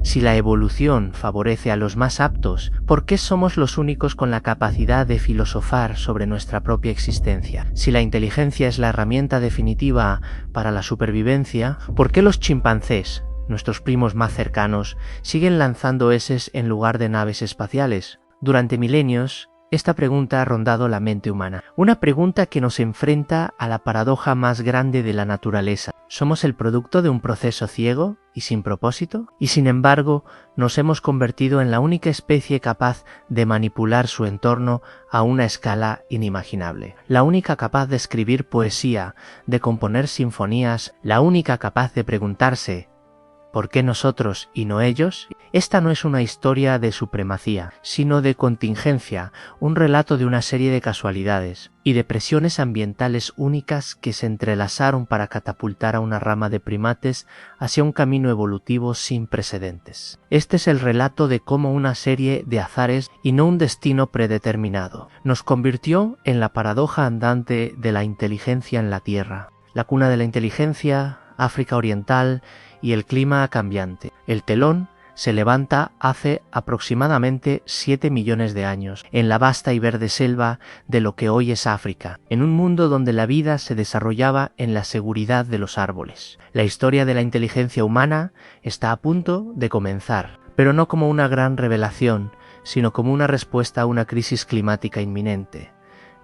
Si la evolución favorece a los más aptos, ¿por qué somos los únicos con la capacidad de filosofar sobre nuestra propia existencia? Si la inteligencia es la herramienta definitiva para la supervivencia, ¿por qué los chimpancés, nuestros primos más cercanos, siguen lanzando heces en lugar de naves espaciales? Durante milenios, esta pregunta ha rondado la mente humana. Una pregunta que nos enfrenta a la paradoja más grande de la naturaleza. ¿Somos el producto de un proceso ciego y sin propósito? Y sin embargo, nos hemos convertido en la única especie capaz de manipular su entorno a una escala inimaginable. La única capaz de escribir poesía, de componer sinfonías, la única capaz de preguntarse ¿por qué nosotros y no ellos? Esta no es una historia de supremacía, sino de contingencia, un relato de una serie de casualidades y de presiones ambientales únicas que se entrelazaron para catapultar a una rama de primates hacia un camino evolutivo sin precedentes. Este es el relato de cómo una serie de azares y no un destino predeterminado nos convirtió en la paradoja andante de la inteligencia en la Tierra, la cuna de la inteligencia, África Oriental y el clima cambiante. El telón se levanta hace aproximadamente 7 millones de años, en la vasta y verde selva de lo que hoy es África, en un mundo donde la vida se desarrollaba en la seguridad de los árboles. La historia de la inteligencia humana está a punto de comenzar, pero no como una gran revelación, sino como una respuesta a una crisis climática inminente.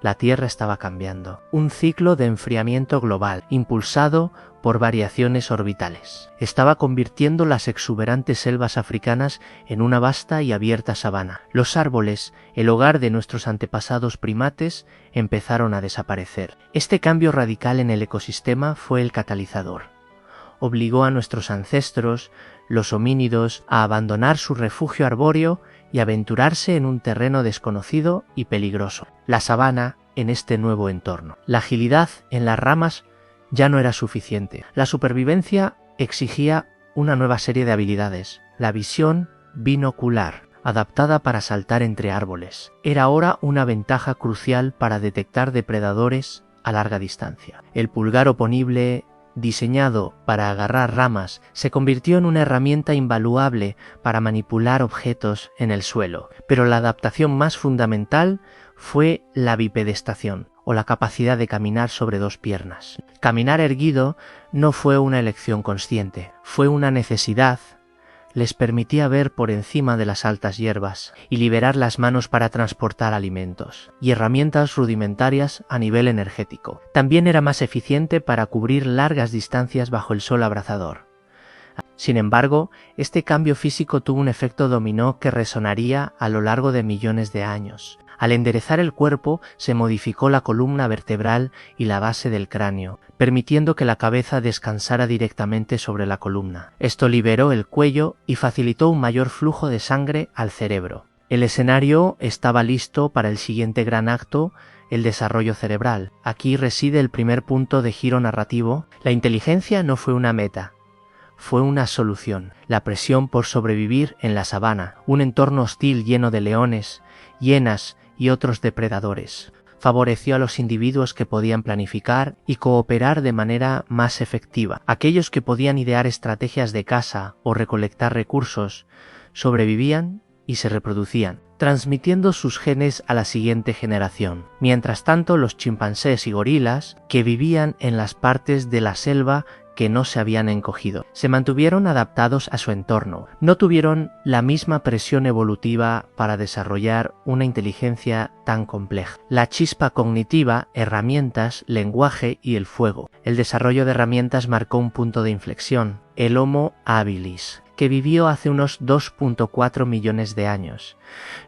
La Tierra estaba cambiando. Un ciclo de enfriamiento global, impulsado por variaciones orbitales. Estaba convirtiendo las exuberantes selvas africanas en una vasta y abierta sabana. Los árboles, el hogar de nuestros antepasados primates, empezaron a desaparecer. Este cambio radical en el ecosistema fue el catalizador. Obligó a nuestros ancestros, los homínidos, a abandonar su refugio arbóreo y aventurarse en un terreno desconocido y peligroso, la sabana en este nuevo entorno. La agilidad en las ramas ya no era suficiente. La supervivencia exigía una nueva serie de habilidades. La visión binocular, adaptada para saltar entre árboles, era ahora una ventaja crucial para detectar depredadores a larga distancia. El pulgar oponible, diseñado para agarrar ramas, se convirtió en una herramienta invaluable para manipular objetos en el suelo. Pero la adaptación más fundamental fue la bipedestación, o la capacidad de caminar sobre dos piernas. Caminar erguido no fue una elección consciente, fue una necesidad. Les permitía ver por encima de las altas hierbas y liberar las manos para transportar alimentos, y herramientas rudimentarias a nivel energético. También era más eficiente para cubrir largas distancias bajo el sol abrasador. Sin embargo, este cambio físico tuvo un efecto dominó que resonaría a lo largo de millones de años. Al enderezar el cuerpo, se modificó la columna vertebral y la base del cráneo, permitiendo que la cabeza descansara directamente sobre la columna. Esto liberó el cuello y facilitó un mayor flujo de sangre al cerebro. El escenario estaba listo para el siguiente gran acto, el desarrollo cerebral. Aquí reside el primer punto de giro narrativo. La inteligencia no fue una meta, fue una solución. La presión por sobrevivir en la sabana, un entorno hostil lleno de leones, hienas y otros depredadores, favoreció a los individuos que podían planificar y cooperar de manera más efectiva. Aquellos que podían idear estrategias de caza o recolectar recursos sobrevivían y se reproducían, transmitiendo sus genes a la siguiente generación. Mientras tanto, los chimpancés y gorilas, que vivían en las partes de la selva que no se habían encogido, se mantuvieron adaptados a su entorno. No tuvieron la misma presión evolutiva para desarrollar una inteligencia tan compleja. La chispa cognitiva, herramientas, lenguaje y el fuego. El desarrollo de herramientas marcó un punto de inflexión. El Homo habilis, que vivió hace unos 2.4 millones de años,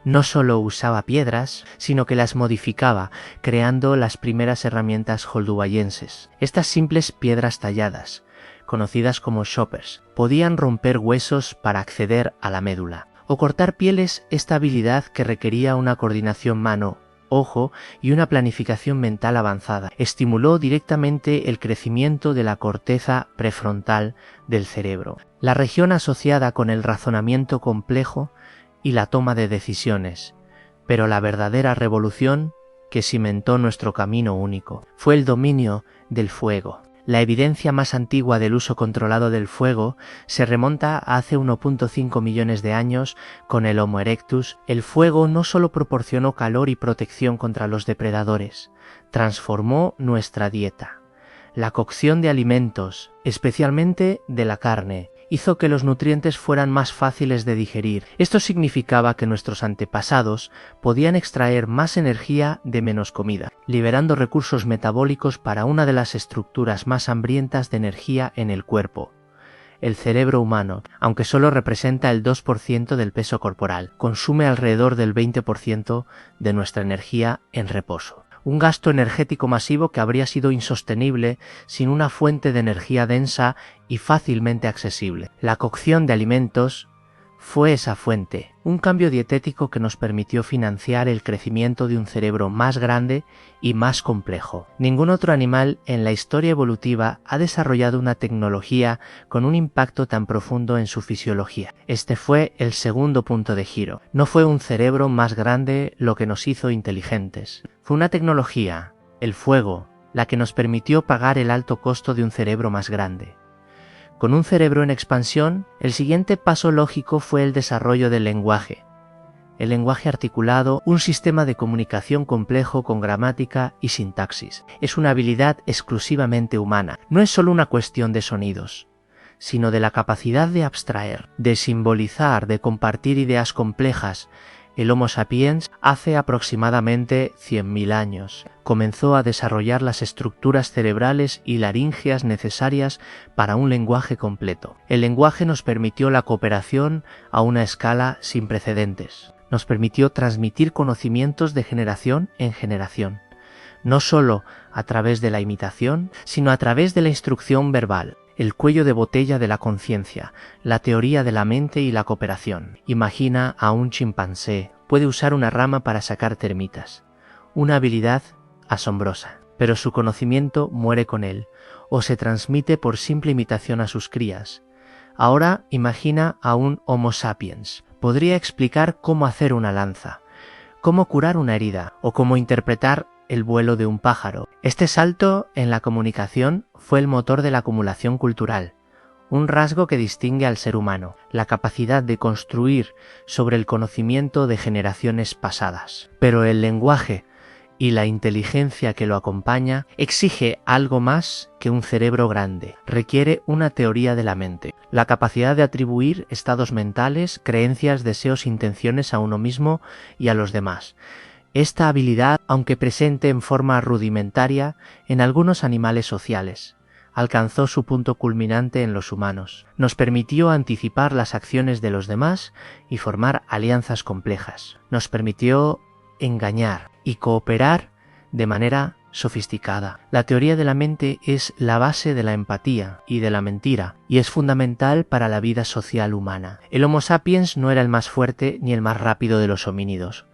no solo usaba piedras, sino que las modificaba, creando las primeras herramientas holduayenses. Estas simples piedras talladas, conocidas como choppers, podían romper huesos para acceder a la médula, o cortar pieles. Esta habilidad, que requería una coordinación mano, ojo y una planificación mental avanzada, estimuló directamente el crecimiento de la corteza prefrontal del cerebro, la región asociada con el razonamiento complejo y la toma de decisiones. Pero la verdadera revolución que cimentó nuestro camino único fue el dominio del fuego. La evidencia más antigua del uso controlado del fuego se remonta a hace 1,5 millones de años con el Homo erectus. El fuego no solo proporcionó calor y protección contra los depredadores, transformó nuestra dieta. La cocción de alimentos, especialmente de la carne, hizo que los nutrientes fueran más fáciles de digerir. Esto significaba que nuestros antepasados podían extraer más energía de menos comida, liberando recursos metabólicos para una de las estructuras más hambrientas de energía en el cuerpo. El cerebro humano, aunque solo representa el 2% del peso corporal, consume alrededor del 20% de nuestra energía en reposo. Un gasto energético masivo que habría sido insostenible sin una fuente de energía densa y fácilmente accesible. La cocción de alimentos fue esa fuente, un cambio dietético que nos permitió financiar el crecimiento de un cerebro más grande y más complejo. Ningún otro animal en la historia evolutiva ha desarrollado una tecnología con un impacto tan profundo en su fisiología. Este fue el segundo punto de giro. No fue un cerebro más grande lo que nos hizo inteligentes. Fue una tecnología, el fuego, la que nos permitió pagar el alto costo de un cerebro más grande. Con un cerebro en expansión, el siguiente paso lógico fue el desarrollo del lenguaje. El lenguaje articulado, un sistema de comunicación complejo con gramática y sintaxis. Es una habilidad exclusivamente humana. No es solo una cuestión de sonidos, sino de la capacidad de abstraer, de simbolizar, de compartir ideas complejas. El Homo sapiens, hace aproximadamente 100.000 años, comenzó a desarrollar las estructuras cerebrales y laríngeas necesarias para un lenguaje completo. El lenguaje nos permitió la cooperación a una escala sin precedentes. Nos permitió transmitir conocimientos de generación en generación, no solo a través de la imitación, sino a través de la instrucción verbal. El cuello de botella de la conciencia, la teoría de la mente y la cooperación. Imagina a un chimpancé, puede usar una rama para sacar termitas. Una habilidad asombrosa, pero su conocimiento muere con él, o se transmite por simple imitación a sus crías. Ahora imagina a un Homo sapiens. Podría explicar cómo hacer una lanza, cómo curar una herida, o cómo interpretar el vuelo de un pájaro. Este salto en la comunicación fue el motor de la acumulación cultural, un rasgo que distingue al ser humano, la capacidad de construir sobre el conocimiento de generaciones pasadas. Pero el lenguaje y la inteligencia que lo acompaña exige algo más que un cerebro grande, requiere una teoría de la mente, la capacidad de atribuir estados mentales, creencias, deseos, intenciones a uno mismo y a los demás. Esta habilidad, aunque presente en forma rudimentaria en algunos animales sociales, alcanzó su punto culminante en los humanos. Nos permitió anticipar las acciones de los demás y formar alianzas complejas. Nos permitió engañar y cooperar de manera sofisticada. La teoría de la mente es la base de la empatía y de la mentira, y es fundamental para la vida social humana. El Homo sapiens no era el más fuerte ni el más rápido de los homínidos.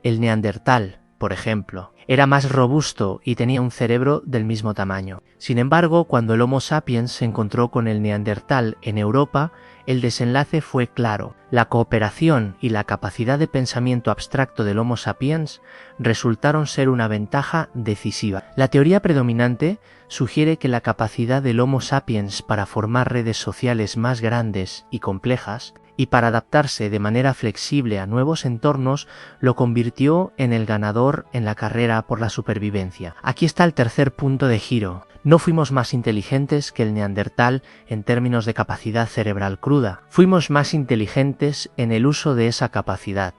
El neandertal, por ejemplo, era más robusto y tenía un cerebro del mismo tamaño. Sin embargo, cuando el Homo sapiens se encontró con el neandertal en Europa, el desenlace fue claro. La cooperación y la capacidad de pensamiento abstracto del Homo sapiens resultaron ser una ventaja decisiva. La teoría predominante sugiere que la capacidad del Homo sapiens para formar redes sociales más grandes y complejas y para adaptarse de manera flexible a nuevos entornos lo convirtió en el ganador en la carrera por la supervivencia. Aquí está el tercer punto de giro. No fuimos más inteligentes que el neandertal en términos de capacidad cerebral cruda. Fuimos más inteligentes en el uso de esa capacidad.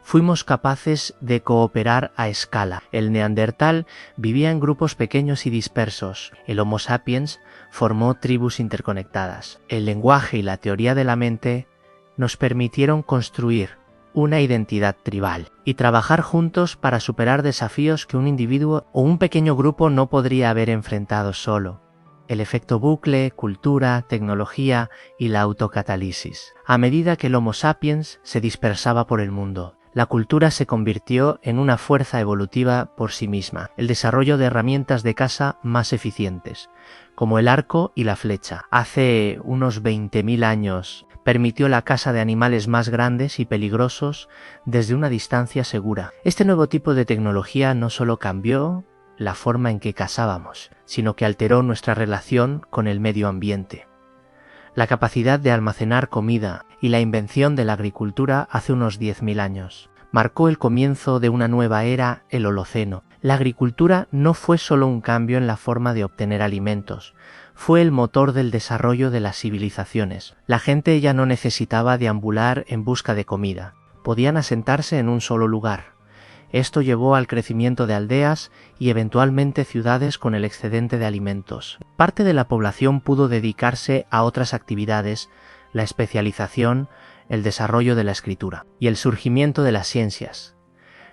Fuimos capaces de cooperar a escala. El neandertal vivía en grupos pequeños y dispersos. El Homo sapiens formó tribus interconectadas. El lenguaje y la teoría de la mente nos permitieron construir una identidad tribal y trabajar juntos para superar desafíos que un individuo o un pequeño grupo no podría haber enfrentado solo. El efecto bucle, cultura, tecnología y la autocatálisis. A medida que el Homo sapiens se dispersaba por el mundo, la cultura se convirtió en una fuerza evolutiva por sí misma. El desarrollo de herramientas de caza más eficientes, como el arco y la flecha. Hace unos 20.000 años permitió la caza de animales más grandes y peligrosos desde una distancia segura. Este nuevo tipo de tecnología no solo cambió la forma en que cazábamos, sino que alteró nuestra relación con el medio ambiente. La capacidad de almacenar comida y la invención de la agricultura hace unos 10.000 años marcó el comienzo de una nueva era, el Holoceno. La agricultura no fue solo un cambio en la forma de obtener alimentos, fue el motor del desarrollo de las civilizaciones. La gente ya no necesitaba deambular en busca de comida, podían asentarse en un solo lugar. Esto llevó al crecimiento de aldeas y eventualmente ciudades con el excedente de alimentos. Parte de la población pudo dedicarse a otras actividades, la especialización, el desarrollo de la escritura y el surgimiento de las ciencias.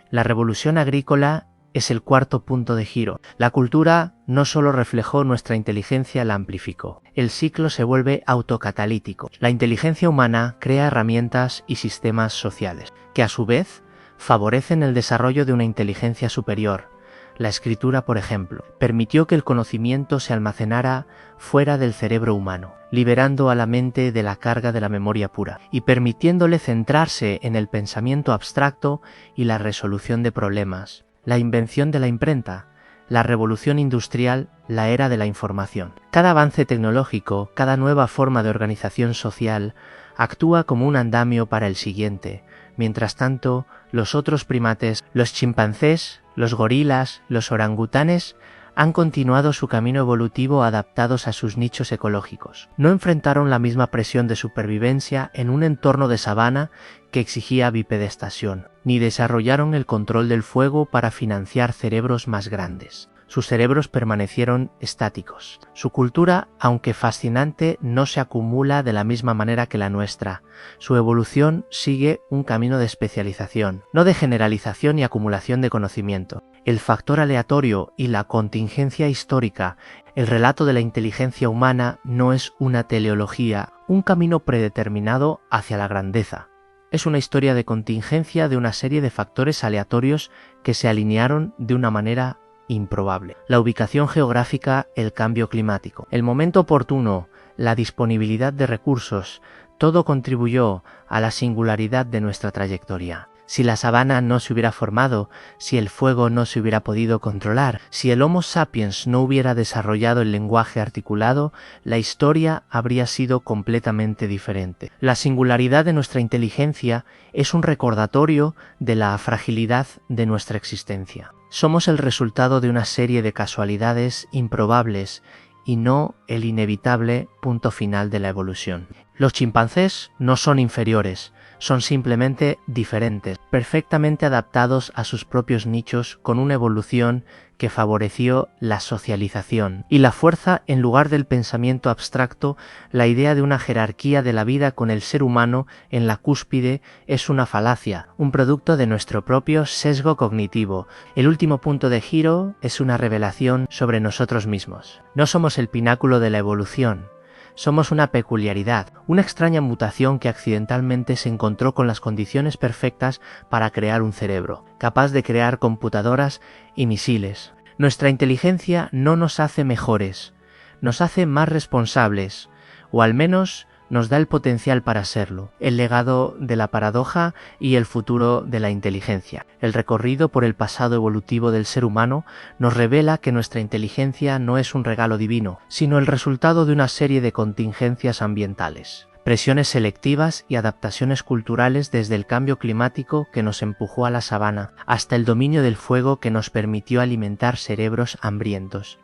La revolución agrícola es el cuarto punto de giro. La cultura no solo reflejó nuestra inteligencia, la amplificó. El ciclo se vuelve autocatalítico. La inteligencia humana crea herramientas y sistemas sociales, que a su vez favorecen el desarrollo de una inteligencia superior. La escritura, por ejemplo, permitió que el conocimiento se almacenara fuera del cerebro humano, liberando a la mente de la carga de la memoria pura y permitiéndole centrarse en el pensamiento abstracto y la resolución de problemas. La invención de la imprenta, la revolución industrial, la era de la información. Cada avance tecnológico, cada nueva forma de organización social, actúa como un andamio para el siguiente. Mientras tanto, los otros primates, los chimpancés, los gorilas, los orangutanes, han continuado su camino evolutivo adaptados a sus nichos ecológicos. No enfrentaron la misma presión de supervivencia en un entorno de sabana que exigía bipedestación, ni desarrollaron el control del fuego para financiar cerebros más grandes. Sus cerebros permanecieron estáticos. Su cultura, aunque fascinante, no se acumula de la misma manera que la nuestra. Su evolución sigue un camino de especialización, no de generalización y acumulación de conocimiento. El factor aleatorio y la contingencia histórica, el relato de la inteligencia humana, no es una teleología, un camino predeterminado hacia la grandeza. Es una historia de contingencia de una serie de factores aleatorios que se alinearon de una manera improbable. La ubicación geográfica, el cambio climático, el momento oportuno, la disponibilidad de recursos, todo contribuyó a la singularidad de nuestra trayectoria. Si la sabana no se hubiera formado, si el fuego no se hubiera podido controlar, si el Homo sapiens no hubiera desarrollado el lenguaje articulado, la historia habría sido completamente diferente. La singularidad de nuestra inteligencia es un recordatorio de la fragilidad de nuestra existencia. Somos el resultado de una serie de casualidades improbables y no el inevitable punto final de la evolución. Los chimpancés no son inferiores, son simplemente diferentes, perfectamente adaptados a sus propios nichos con una evolución que favoreció la socialización y la fuerza en lugar del pensamiento abstracto. La idea de una jerarquía de la vida con el ser humano en la cúspide es una falacia, un producto de nuestro propio sesgo cognitivo. El último punto de giro es una revelación sobre nosotros mismos. No somos el pináculo de la evolución. Somos una peculiaridad, una extraña mutación que accidentalmente se encontró con las condiciones perfectas para crear un cerebro, capaz de crear computadoras y misiles. Nuestra inteligencia no nos hace mejores, nos hace más responsables, o al menos nos da el potencial para serlo, el legado de la paradoja y el futuro de la inteligencia. El recorrido por el pasado evolutivo del ser humano nos revela que nuestra inteligencia no es un regalo divino, sino el resultado de una serie de contingencias ambientales, presiones selectivas y adaptaciones culturales, desde el cambio climático que nos empujó a la sabana hasta el dominio del fuego que nos permitió alimentar cerebros hambrientos.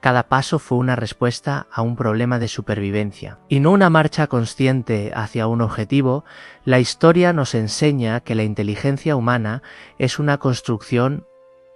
Cada paso fue una respuesta a un problema de supervivencia, y no una marcha consciente hacia un objetivo. La historia nos enseña que la inteligencia humana es una construcción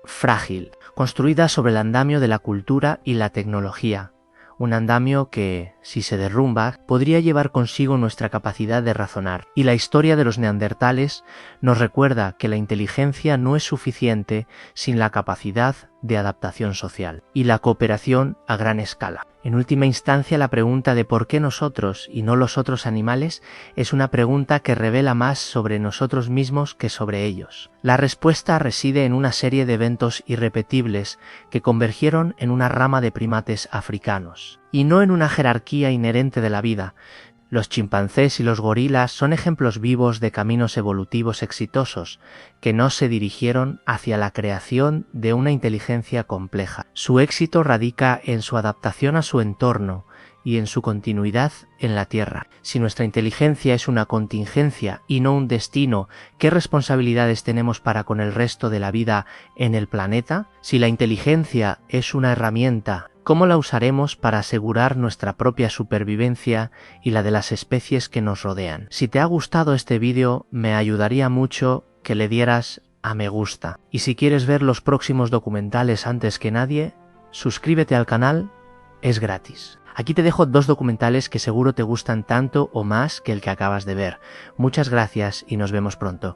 frágil, construida sobre el andamio de la cultura y la tecnología. Un andamio que, si se derrumba, podría llevar consigo nuestra capacidad de razonar. Y la historia de los neandertales nos recuerda que la inteligencia no es suficiente sin la capacidad de adaptación social y la cooperación a gran escala. En última instancia, la pregunta de por qué nosotros y no los otros animales es una pregunta que revela más sobre nosotros mismos que sobre ellos. La respuesta reside en una serie de eventos irrepetibles que convergieron en una rama de primates africanos, y no en una jerarquía inherente de la vida. Los chimpancés y los gorilas son ejemplos vivos de caminos evolutivos exitosos que no se dirigieron hacia la creación de una inteligencia compleja. Su éxito radica en su adaptación a su entorno y en su continuidad en la Tierra. Si nuestra inteligencia es una contingencia y no un destino, ¿qué responsabilidades tenemos para con el resto de la vida en el planeta? Si la inteligencia es una herramienta, ¿cómo la usaremos para asegurar nuestra propia supervivencia y la de las especies que nos rodean? Si te ha gustado este vídeo, me ayudaría mucho que le dieras a me gusta. Y si quieres ver los próximos documentales antes que nadie, suscríbete al canal, es gratis. Aquí te dejo 2 documentales que seguro te gustan tanto o más que el que acabas de ver. Muchas gracias y nos vemos pronto.